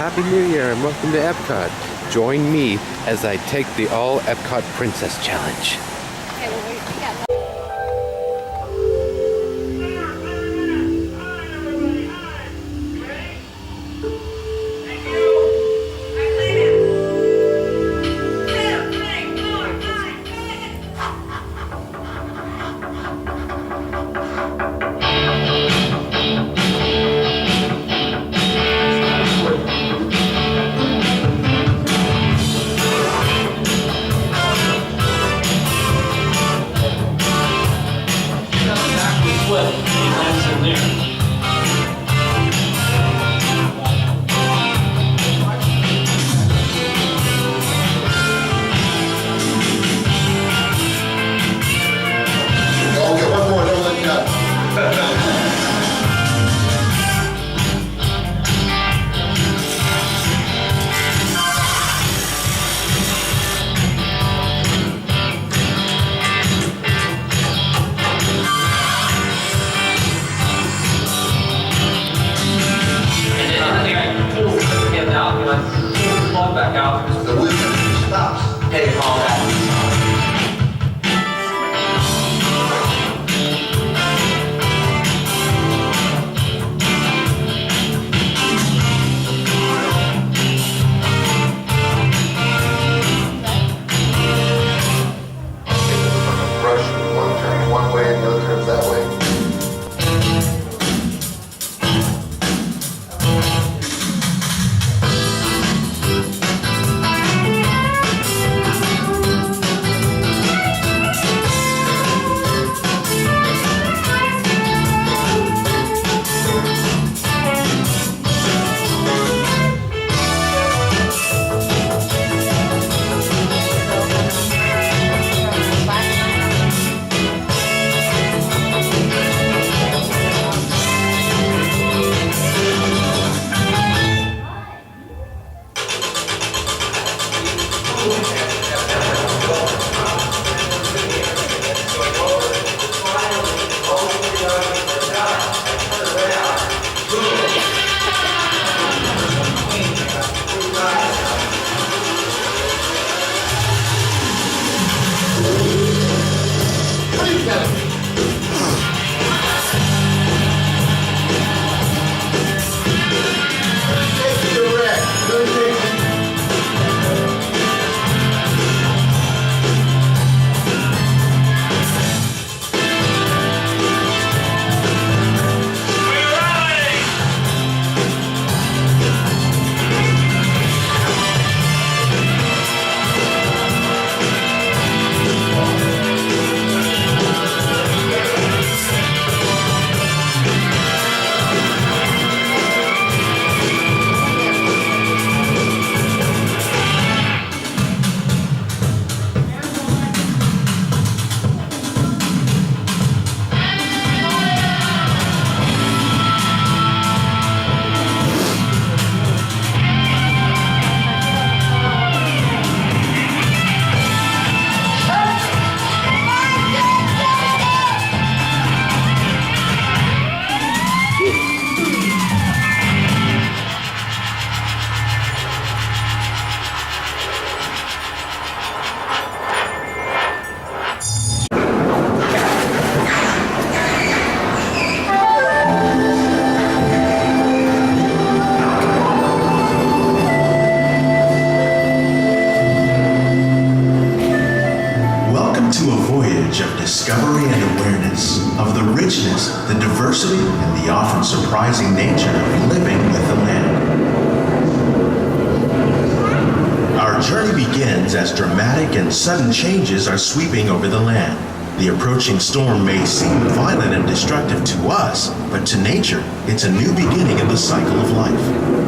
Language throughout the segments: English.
Happy New Year and welcome to Epcot. Join me as I take the All Epcot Princess Challenge. Okay, well, we got back out. The wheel stops. Take all that. Brush one turn one way and the other turns that way. Of discovery and awareness of the richness, the diversity, and the often surprising nature of living with the land. Our journey begins as dramatic and sudden changes are sweeping over the land. The approaching storm may seem violent and destructive to us, but to nature, it's a new beginning in the cycle of life.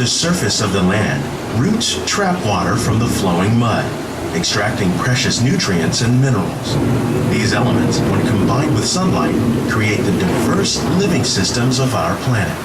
surface of the land, roots trap water from the flowing mud, extracting precious nutrients and minerals. These elements, when combined with sunlight, create the diverse living systems of our planet.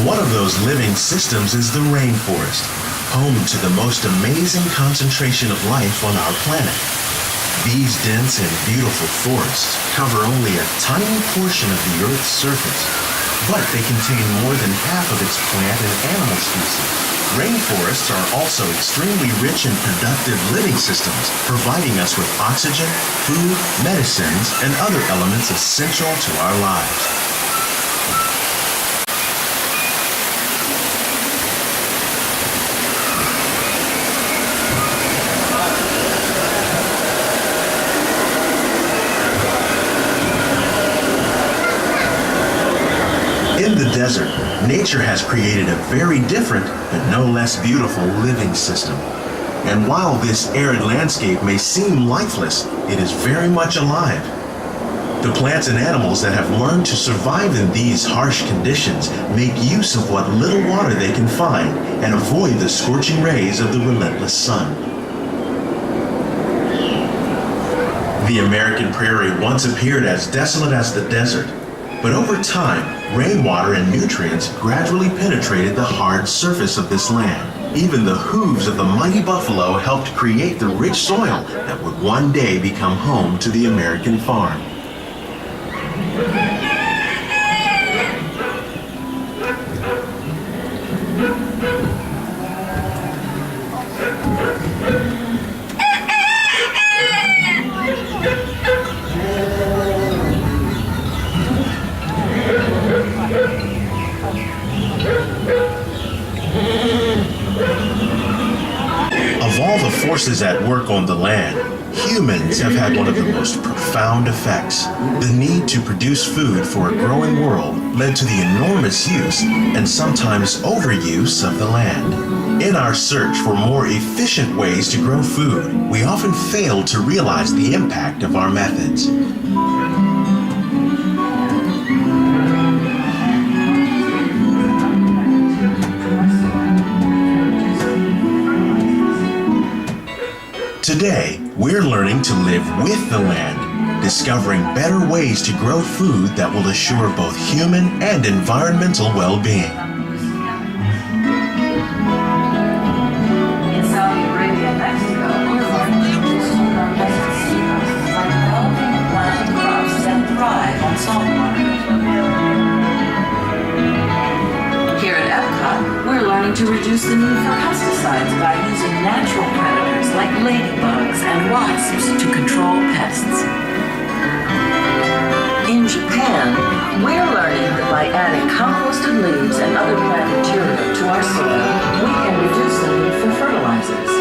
One of those living systems is the rainforest, home to the most amazing concentration of life on our planet. These dense and beautiful forests cover only a tiny portion of the Earth's surface, but they contain more than half of its plant and animal species. Rainforests are also extremely rich in productive living systems, providing us with oxygen, food, medicines, and other elements essential to our lives. In the desert, nature has created a very different, but no less beautiful living system. And while this arid landscape may seem lifeless, it is very much alive. The plants and animals that have learned to survive in these harsh conditions make use of what little water they can find and avoid the scorching rays of the relentless sun. The American prairie once appeared as desolate as the desert, but over time, rainwater and nutrients gradually penetrated the hard surface of this land. Even the hooves of the mighty buffalo helped create the rich soil that would one day become home to the American farm. Of all the forces at work on the land, humans have had one of the most profound effects. The need to produce food for a growing world led to the enormous use and sometimes overuse of the land. In our search for more efficient ways to grow food, we often fail to realize the impact of our methods. Today, we're learning to live with the land, discovering better ways to grow food that will assure both human and environmental well-being. In Saudi Arabia and Mexico, we're learning to produce food on desert seacoasts by developing and planting crops that thrive on salt water. Here at Epcot, we're learning to reduce the need for pesticides by using natural predators like ladybugs and wasps to control pests. In Japan, we're learning that by adding composted leaves and other plant material to our soil, we can reduce the need for fertilizers.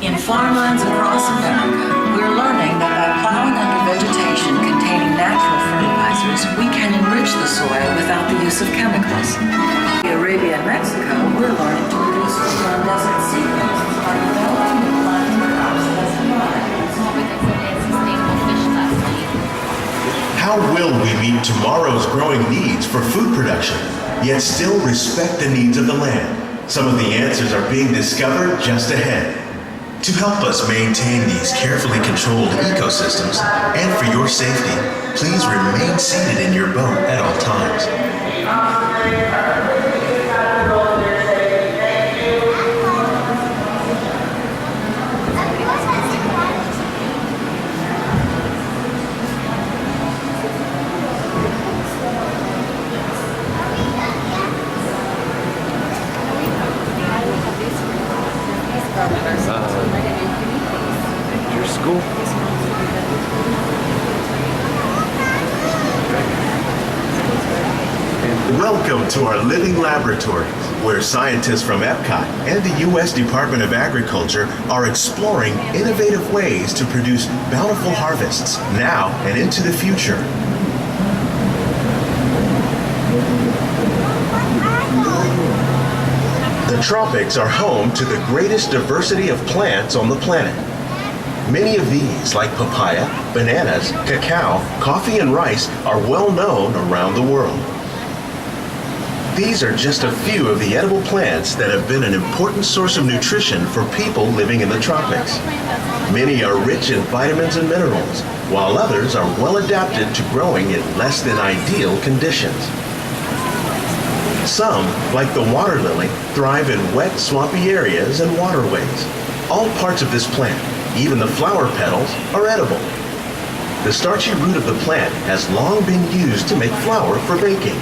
In farmlands across America, we're learning that by plowing under vegetation containing natural fertilizers, we can enrich the soil without the use of chemicals. In Arabia and Mexico, we're learning to produce food on desert seacoasts by developing and planting crops that thrive. How will we meet tomorrow's growing needs for food production, yet still respect the needs of the land? Some of the answers are being discovered just ahead. To help us maintain these carefully controlled ecosystems, and for your safety, please remain seated in your boat at all times. Your school? Welcome Welcome to our living laboratories, where scientists from Epcot and the U.S. Department of Agriculture are exploring innovative ways to produce bountiful harvests now and into the future. The tropics are home to the greatest diversity of plants on the planet. Many of these, like papaya, bananas, cacao, coffee, and rice, are well known around the world. These are just a few of the edible plants that have been an important source of nutrition for people living in the tropics. Many are rich in vitamins and minerals, while others are well adapted to growing in less than ideal conditions. Some, like the water lily, thrive in wet, swampy areas and waterways. All parts of this plant, even the flower petals, are edible. The starchy root of the plant has long been used to make flour for baking.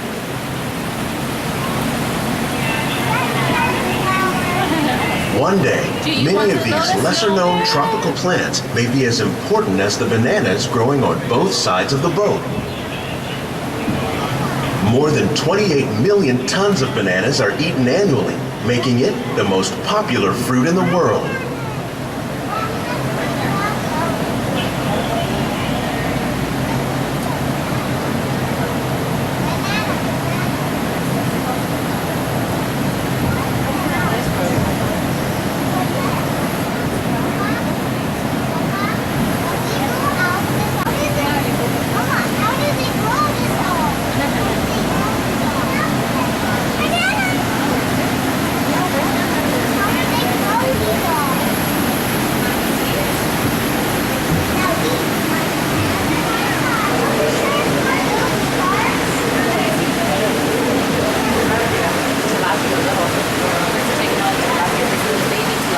One day, many of these lesser-known tropical plants may be as important as the bananas growing on both sides of the boat. More than 28 million tons of bananas are eaten annually, making it the most popular fruit in the world.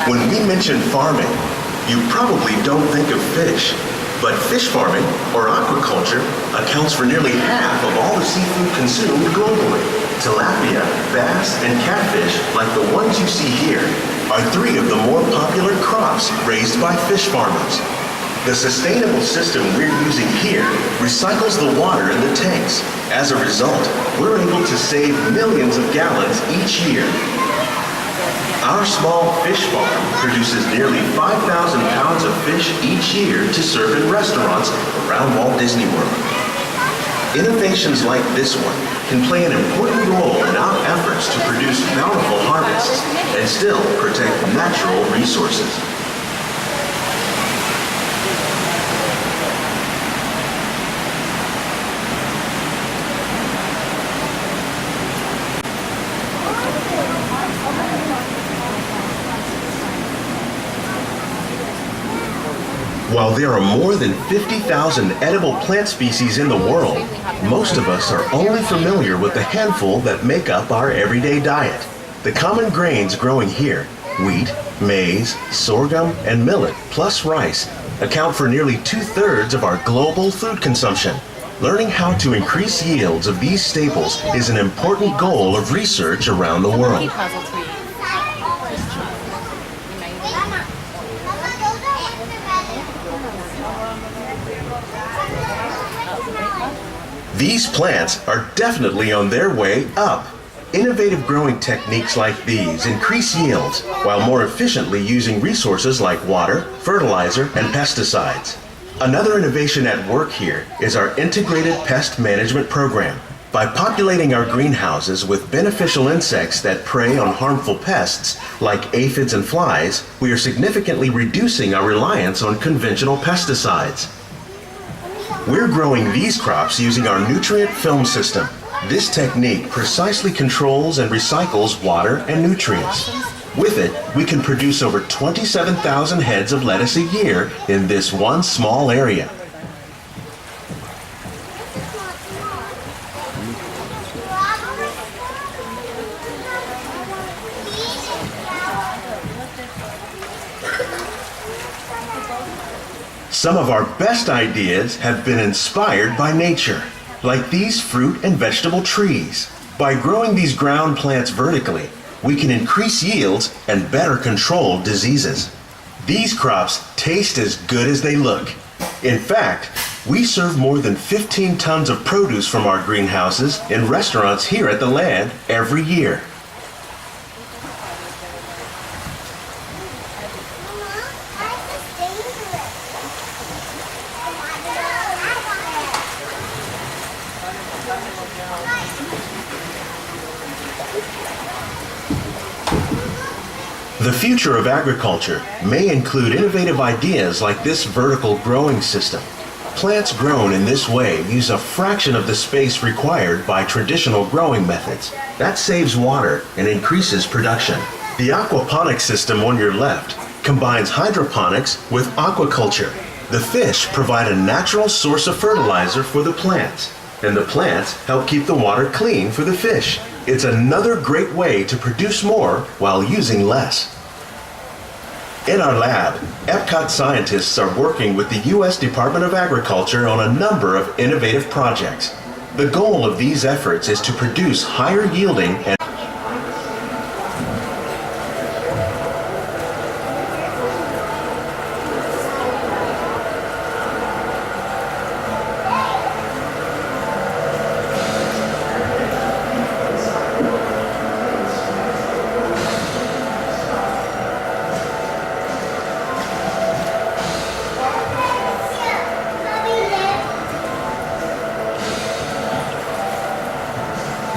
When we mention farming, you probably don't think of fish. But fish farming, or aquaculture, accounts for nearly half of all the seafood consumed globally. Tilapia, bass, and catfish, like the ones you see here, are three of the more popular crops raised by fish farmers. The sustainable system we're using here recycles the water in the tanks. As a result, we're able to save millions of gallons each year. Our small fish farm produces nearly 5,000 pounds of fish each year to serve in restaurants around Walt Disney World. Innovations like this one can play an important role in our efforts to produce bountiful harvests and still protect natural resources. While there are more than 50,000 edible plant species in the world, most of us are only familiar with the handful that make up our everyday diet. The common grains growing here, wheat, maize, sorghum, and millet, plus rice, account for nearly 2/3 of our global food consumption. Learning how to increase yields of these staples is an important goal of research around the world. These plants are definitely on their way up. Innovative growing techniques like these increase yields while more efficiently using resources like water, fertilizer, and pesticides. Another innovation at work here is our integrated pest management program. By populating our greenhouses with beneficial insects that prey on harmful pests like aphids and flies, we are significantly reducing our reliance on conventional pesticides. We're growing these crops using our nutrient film system. This technique precisely controls and recycles water and nutrients. With it, we can produce over 27,000 heads of lettuce a year in this one small area. Some of our best ideas have been inspired by nature, like these fruit and vegetable trees. By growing these ground plants vertically, we can increase yields and better control diseases. These crops taste as good as they look. In fact, We serve more than 15 tons of produce from our greenhouses in restaurants here at the land every year. The future of agriculture may include innovative ideas like this vertical growing system. Plants grown in this way use a fraction of the space required by traditional growing methods. That saves water and increases production. The aquaponics system on your left combines hydroponics with aquaculture. The fish provide a natural source of fertilizer for the plants, and the plants help keep the water clean for the fish. It's another great way to produce more while using less. In our lab, Epcot scientists are working with the U.S. Department of Agriculture on a number of innovative projects. The goal of these efforts is to produce higher yielding and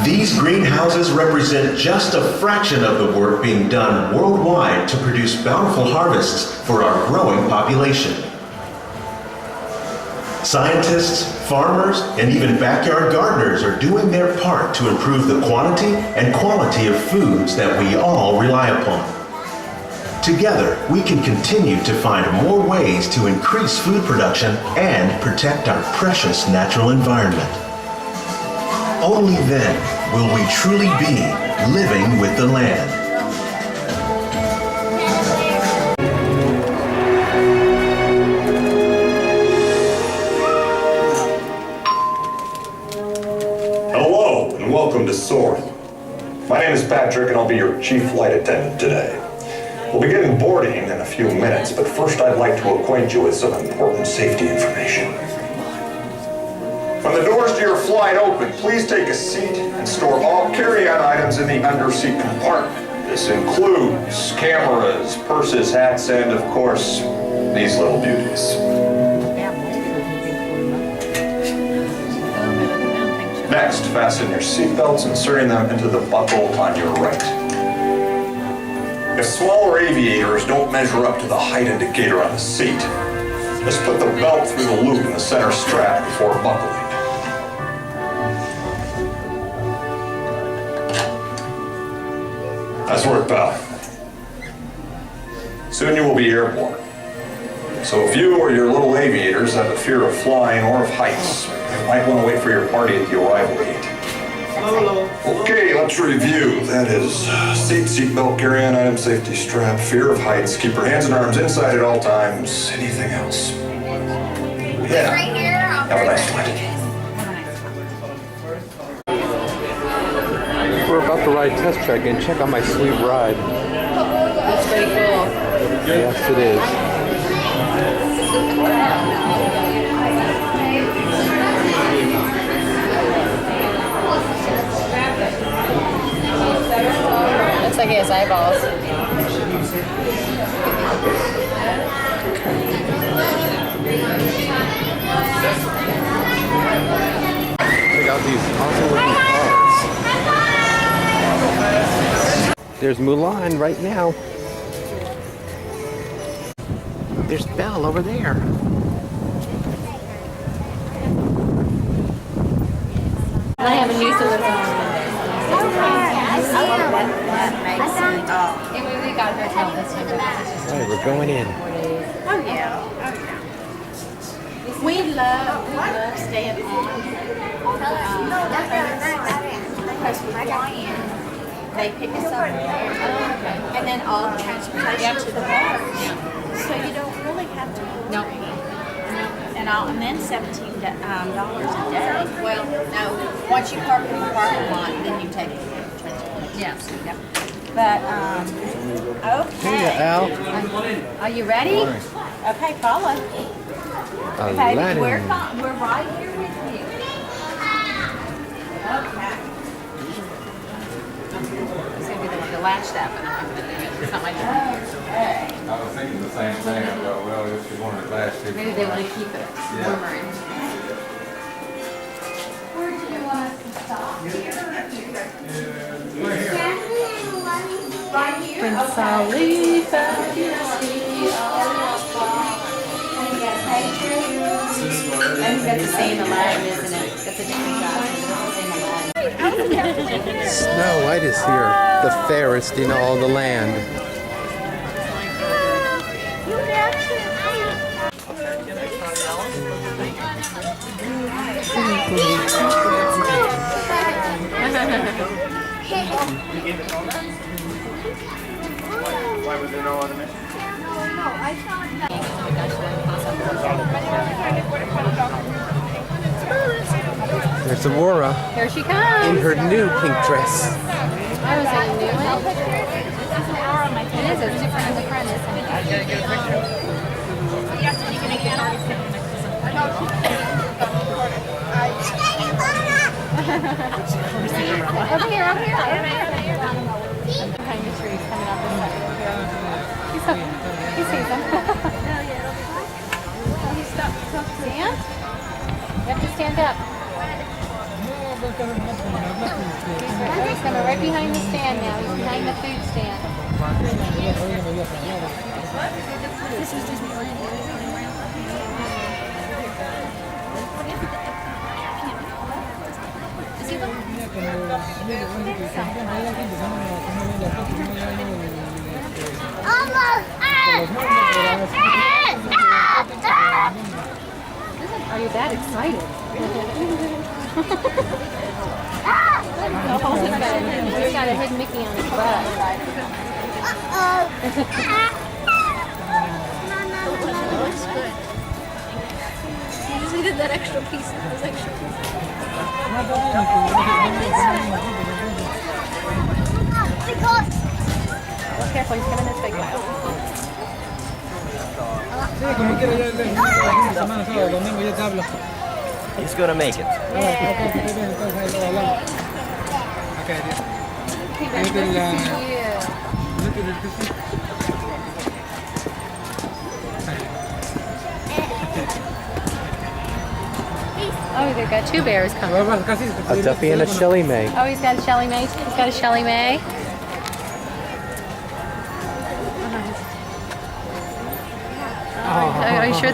these greenhouses represent just a fraction of the work being done worldwide to produce bountiful harvests for our growing population. Scientists, farmers, and even backyard gardeners are doing their part to improve the quantity and quality of foods that we all rely upon. Together, we can continue to find more ways to increase food production and protect our precious natural environment. Only then will we truly be living with the land. Hello and welcome to Soaring. My name is Patrick and I'll be your chief flight attendant today. We'll be getting boarding in a few minutes, but first I'd like to acquaint you with some important safety information. When the doors to your flight open, please take a seat and store all carry-on items in the underseat compartment. This includes cameras, purses, hats, and of course, these little beauties. Next, fasten your seatbelts, inserting them into the buckle on your right. If smaller aviators don't measure up to the height indicator on the seat, just put the belt through the loop in the center strap before buckling. Nice work, pal. Soon you will be airborne. So if you or your little aviators have a fear of flying or of heights, you might want to wait for your party at the arrival gate. Okay, let's review. That is seat belt, carry-on item, safety strap, fear of heights, keep your hands and arms inside at all times. Anything else? Yeah. Have a nice flight. We're about to ride Test Track and check out my sweet ride. That's pretty cool. Yes, it is. Looks like he has eyeballs. Check out these awesome looking cars. There's Mulan right now. There's Belle over there. I have a new delivery. And we got her hotel this time. All right, we're going in. Oh yeah. We love staying on. Because we fly in, they pick us up and then all the transportation to the bar. So you don't really have to Nope. and then $17 a day. Well, no. Once you park in the parking lot, then you take transportation. Yeah. Yep. But Hey, okay. Al. Are you ready? Okay, follow. Aladdin. We're right here with you. Okay. It's gonna be the latch that, but I'm not gonna do it. It's not my job. I was thinking the same thing. I thought, well, if you wanted to last too Maybe they want to keep it warmer. Where do you want us to stop? Right here? Prince Khalifa. And that's the same Aladdin, isn't it? That's a different guy. That's the same Aladdin. Snow White is here, the fairest in all the land. Why was there no other mission? There's Aurora Here she comes. in her new pink dress. I was in a new one. It is. It's different in the front, isn't it? Over here, over here. Behind the trees coming up this way. He sees them. Stand? You have to stand up. He's coming right behind the stand now. He's behind the food stand. Are you that excited? He's got a hidden Mickey on his butt. You just needed that extra piece. Those extra pieces. Be careful, he's coming this way. He's gonna make it. Oh, they've got two bears coming. A Duffy and a Shelly Mae. Oh, he's got a Shelly Mae. He's got a Shelly Mae. Are you sure?